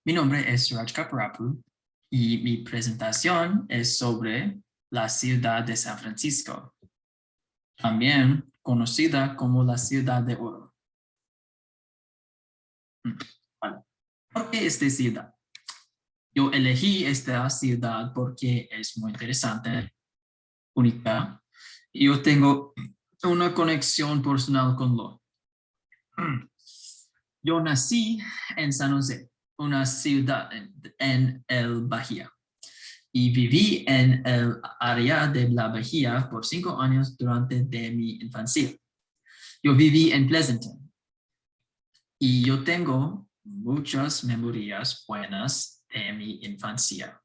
Mi nombre es Raj Kaparapu y mi presentación es sobre la ciudad de San Francisco, también conocida como la Ciudad de Oro. Vale. ¿Por qué esta ciudad? Yo elegí esta ciudad porque es muy interesante, única, y yo tengo una conexión personal con lo. Yo nací en San José, una ciudad en el Bahía, y viví en el área de la Bahía por 5 años durante mi infancia. Yo viví en Pleasanton y yo tengo muchas memorias buenas de mi infancia.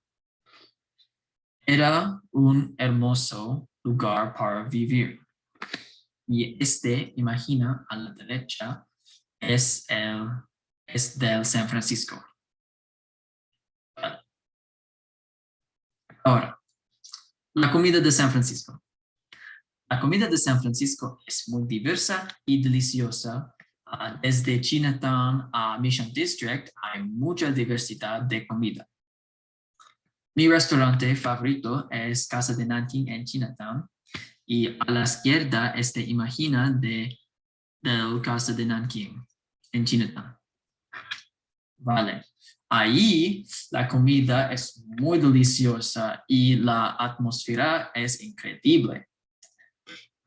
Era un hermoso lugar para vivir. Y imagina, a la derecha, es del San Francisco. Ahora, la comida de San Francisco. La comida de San Francisco es muy diversa y deliciosa. Desde Chinatown a Mission District hay mucha diversidad de comida. Mi restaurante favorito es Casa de Nanking en Chinatown. Y a la izquierda imagina del Casa de Nanking en Chinatown. Vale. Ahí la comida es muy deliciosa y la atmósfera es increíble.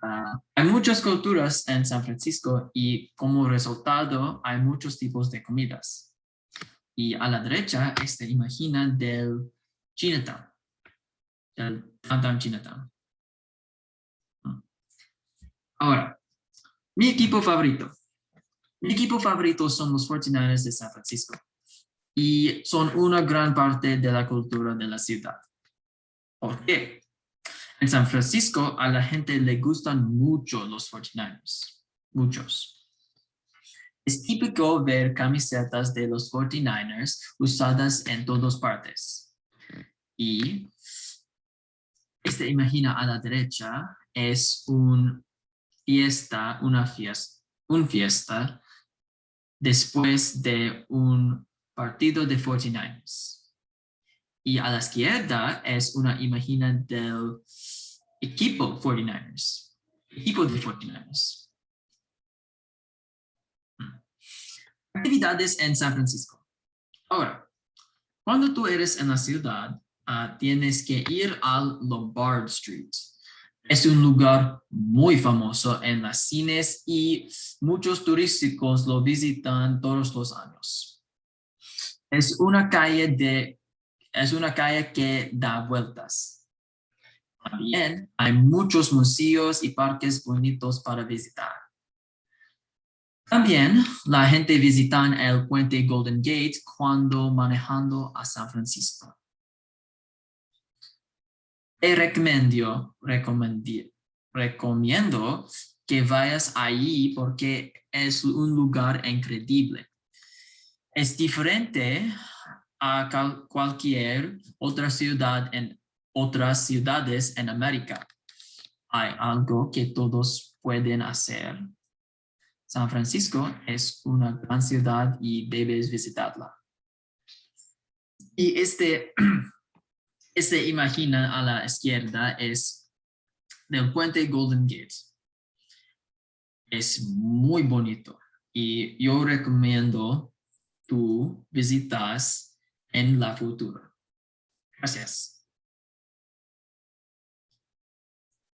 Hay muchas culturas en San Francisco y como resultado hay muchos tipos de comidas. Y a la derecha imagina del Chinatown, del Downtown Chinatown. Ahora, mi equipo favorito. Mi equipo favorito son los 49ers de San Francisco y son una gran parte de la cultura de la ciudad. ¿Por qué? En San Francisco a la gente le gustan mucho los 49ers, muchos. Es típico ver camisetas de los 49ers usadas en todas partes. Y imagina a la derecha es una fiesta después de un partido de 49ers. Y a la izquierda es una imagen del equipo 49ers. Equipo de 49ers. Actividades en San Francisco. Ahora, cuando tú eres en la ciudad, tienes que ir al Lombard Street. Es un lugar muy famoso en las cines y muchos turísticos lo visitan todos los años. Es una calle que da vueltas. También hay muchos museos y parques bonitos para visitar. También la gente visita el puente Golden Gate cuando manejando a San Francisco. Te recomiendo que vayas allí porque es un lugar increíble. Es diferente a cualquier otra ciudad en otras ciudades en América. Hay algo que todos pueden hacer. San Francisco es una gran ciudad y debes visitarla. Y imagina a la izquierda es del puente Golden Gate. Es muy bonito y yo recomiendo tú visitas en la futura. Gracias.